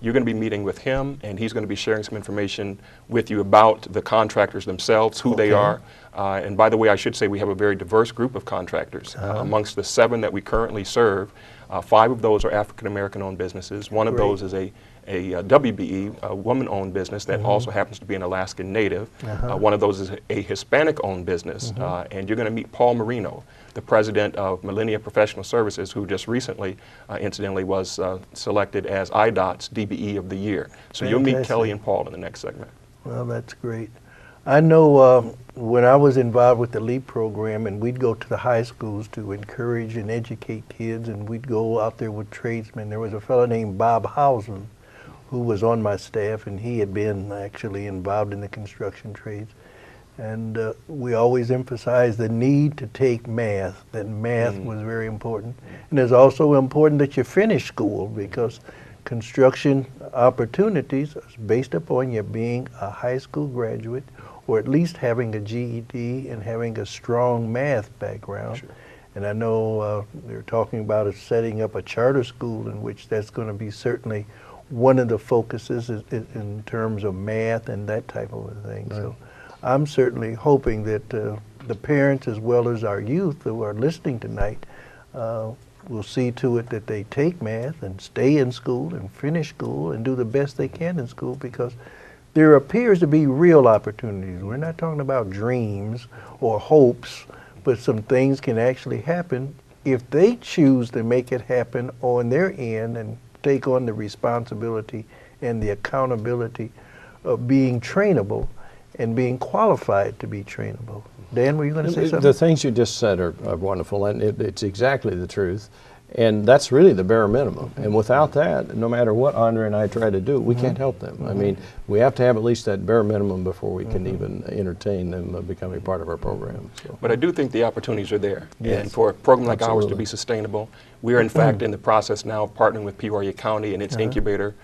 you're going to be meeting with him, and he's going to be sharing some information with you about the contractors themselves, who they are. And by the way, I should say we have a very diverse group of contractors. Amongst the 7 that we currently serve, 5 of those are African-American owned businesses. One of those is a WBE, a woman-owned business that also happens to be an Alaskan native. One of those is a Hispanic-owned business. And you're going to meet Paul Marino, the president of Millennia Professional Services, who just recently, incidentally, was selected as IDOT's DBE of the Year. So you'll meet Kelly and Paul in the next segment. Well, that's great. I know when I was involved with the LEAP program, and we'd go to the high schools to encourage and educate kids, and we'd go out there with tradesmen. There was a fellow named Bob Housen who was on my staff, and he had been actually involved in the construction trades. And we always emphasized the need to take math, that math was very important. And it's also important that you finish school, because construction opportunities is based upon you being a high school graduate, or at least having a GED and having a strong math background. Sure. And I know they're talking about setting up a charter school, in which that's going to be certainly one of the focuses in terms of math and that type of a thing. So I'm certainly hoping that the parents, as well as our youth who are listening tonight, will see to it that they take math and stay in school and finish school and do the best they can in school, because there appears to be real opportunities. We're not talking about dreams or hopes, but some things can actually happen if they choose to make it happen on their end and take on the responsibility and the accountability of being trainable and being qualified to be trainable. Dan, were you going to say something? The things you just said are wonderful, and it's exactly the truth. And that's really the bare minimum. And without that, no matter what Andre and I try to do, we can't help them. I mean, we have to have at least that bare minimum before we can even entertain them becoming part of our program. So. But I do think the opportunities are there. Yes. And for a program like ours to Absolutely. be sustainable, we are in fact in the process now of partnering with Peoria County and its incubator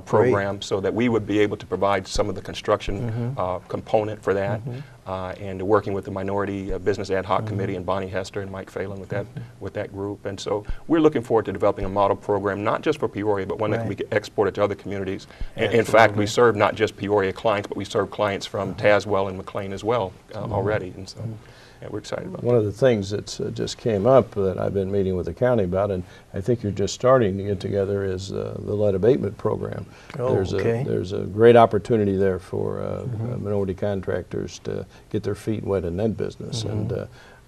program, so that we would be able to provide some of the construction component for that, and working with the Minority Business Ad Hoc Committee and Bonnie Hester and Mike Phelan with that group. And so we're looking forward to developing a model program, not just for Peoria, but one that can be exported to other communities. And in fact, we serve not just Peoria clients, but we serve clients from Tazewell and McLean as well already. And so yeah, we're excited about One of the things that's just came up that I've been meeting with the county about, and I think you're just starting to get together, is the lead abatement program. There's a great opportunity there for minority contractors to get their feet wet in that business. And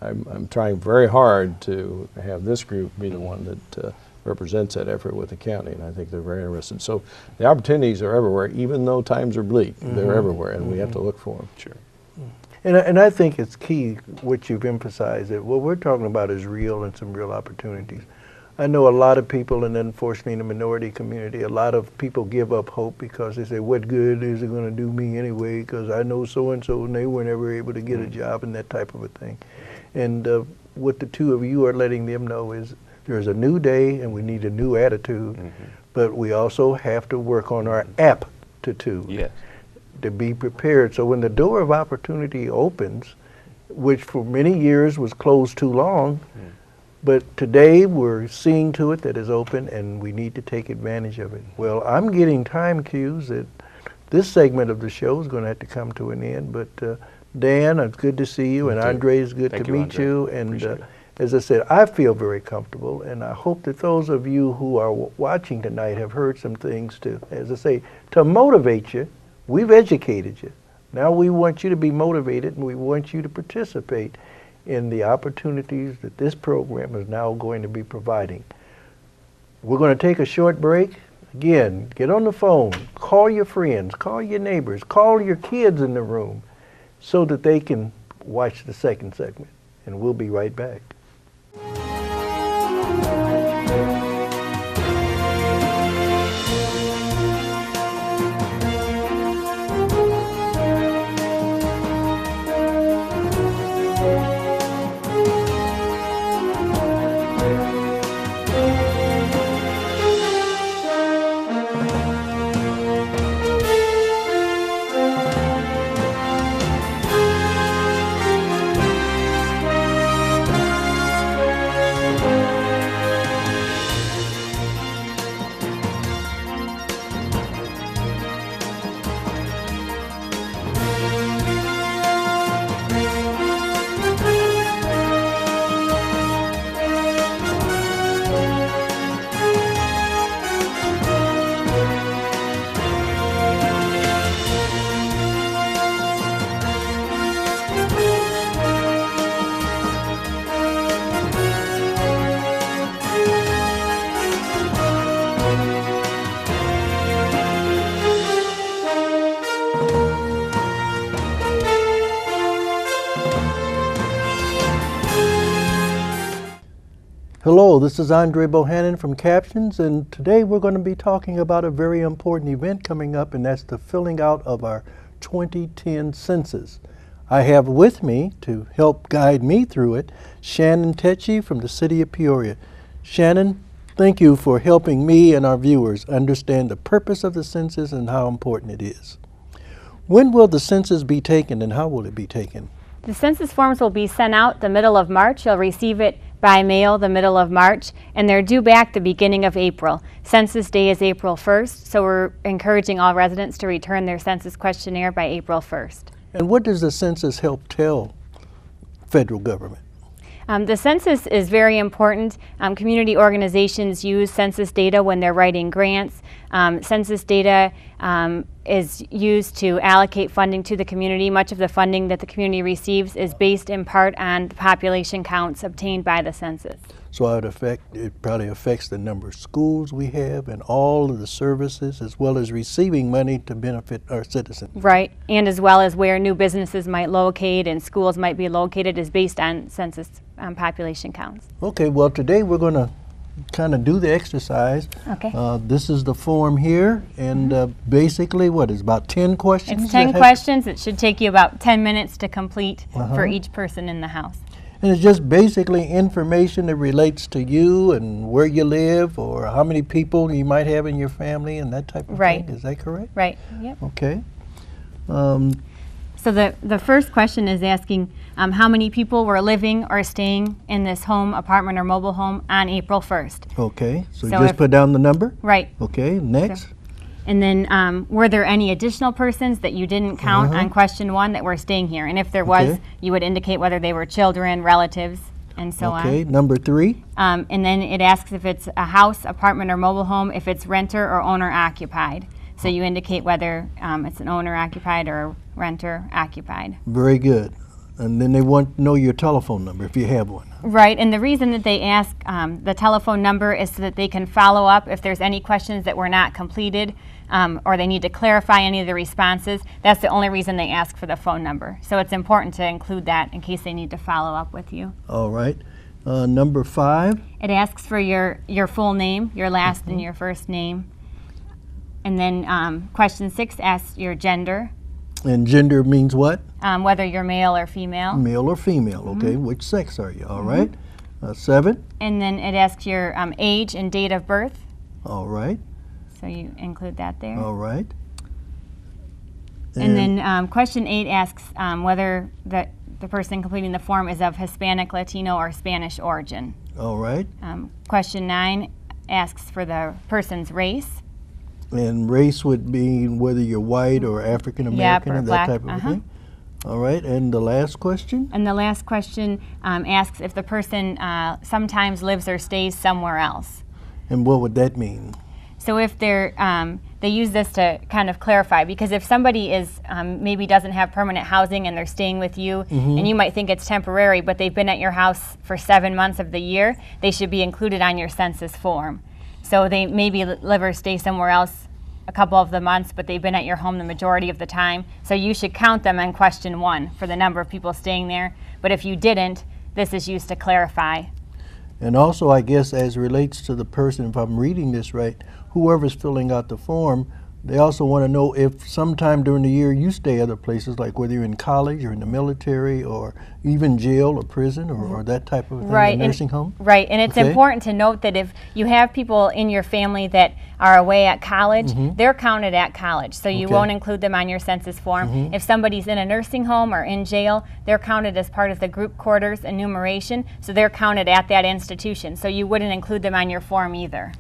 I'm trying very hard to have this group be the one that represents that effort with the county, and I think they're very interested. So the opportunities are everywhere, even though times are bleak. They're everywhere, and we have to look for them. Sure. And I think it's key what you've emphasized, that what we're talking about is real and some real opportunities. I know a lot of people, and unfortunately in the minority community, a lot of people give up hope because they say, what good is it going to do me anyway, because I know so-and-so and they were never able to get a job and that type of a thing. And what the two of you are letting them know is there's a new day and we need a new attitude, but we also have to work on our aptitude. Yes. To be prepared. So when the door of opportunity opens, which for many years was closed too long, but today we're seeing to it that it's open and we need to take advantage of it. Well, I'm getting time cues that this segment of the show is going to have to come to an end, but Dan, it's good to see you, and Andre, it's good to meet you. And as I said, I feel very comfortable, and I hope that those of you who are watching tonight have heard some things to, as I say, to motivate you. We've educated you. Now we want you to be motivated, and we want you to participate in the opportunities that this program is now going to be providing. We're going to take a short break. Again, get on the phone, call your friends, call your neighbors, call your kids in the room so that they can watch the second segment. And we'll be right back. Hello, this is Andre Bohannon from Captions, and today we're going to be talking about a very important event coming up, and that's the filling out of our 2010 census. I have with me, to help guide me through it, Shannon Tetchy from the City of Peoria. Shannon, thank you for helping me and our viewers understand the purpose of the census and how important it is. When will the census be taken, and how will it be taken? The census forms will be sent out the middle of March. You'll receive it by mail the middle of March, and they're due back the beginning of April. Census Day is April 1st, so we're encouraging all residents to return their census questionnaire by April 1st. And what does the census help tell federal government? The census is very important. Community organizations use census data when they're writing grants. Census data is used to allocate funding to the community. Much of the funding that the community receives is based in part on the population counts obtained by the census. So it probably affects the number of schools we have and all of the services, as well as receiving money to benefit our citizens. Right, and as well as where new businesses might locate and schools might be located is based on census population counts. Okay, well today we're going to kind of do the exercise. Okay. This is the form here, and basically what is about 10 questions? It's 10 questions. It should take you about 10 minutes to complete for each person in the house. And it's just basically information that relates to you and where you live or how many people you might have in your family and that type of thing. Is that correct? Right. Yep. Okay. So the first question is asking how many people were living or staying in this home, apartment, or mobile home on April 1st. Okay. So just put down the number? Right. Okay. Next. So, and then were there any additional persons that you didn't count on question 1 that were staying here? And if there was, you would indicate whether they were children, relatives, and so on. Okay, number 3. And then it asks if it's a house, apartment, or mobile home, if it's renter or owner occupied. So you indicate whether it's an owner occupied or a renter occupied. Very good. And then they want to know your telephone number if you have one. Right, and the reason that they ask the telephone number is so that they can follow up if there's any questions that were not completed or they need to clarify any of the responses. That's the only reason they ask for the phone number. So it's important to include that in case they need to follow up with you. All right. Number 5. It asks for your full name, your last and your first name. And then question 6 asks your gender. And gender means what? Whether you're male or female. Male or female, okay. Which sex are you? All right. 7. And then it asks your age and date of birth. All right. So you include that there. All right. And then question 8 asks whether the person completing the form is of Hispanic, Latino, or Spanish origin. All right. Question 9 asks for the person's race. And race would be whether you're white or African American or or that black, type of thing. All right, and the last question? And the last question asks if the person sometimes lives or stays somewhere else. And what would that mean? So if they use this to kind of clarify, because if somebody is maybe doesn't have permanent housing and they're staying with you, and you might think it's temporary, but they've been at your house for 7 months of the year, they should be included on your census form. So they maybe live or stay somewhere else a couple of the months, but they've been at your home the majority of the time. So you should count them in question 1 for the number of people staying there. But if you didn't, this is used to clarify. And also, I guess, as relates to the person, if I'm reading this right, whoever's filling out the form, they also want to know if sometime during the year you stay other places, like whether you're in college or in the military or even jail or prison or that type of thing, a nursing home. Right, and it's important to note that if you have people in your family that are away at college, they're counted at college, so you won't include them on your census form. If somebody's in a nursing home or in jail, they're counted as part of the group quarters enumeration, so they're counted at that institution, so you wouldn't include them on your form either.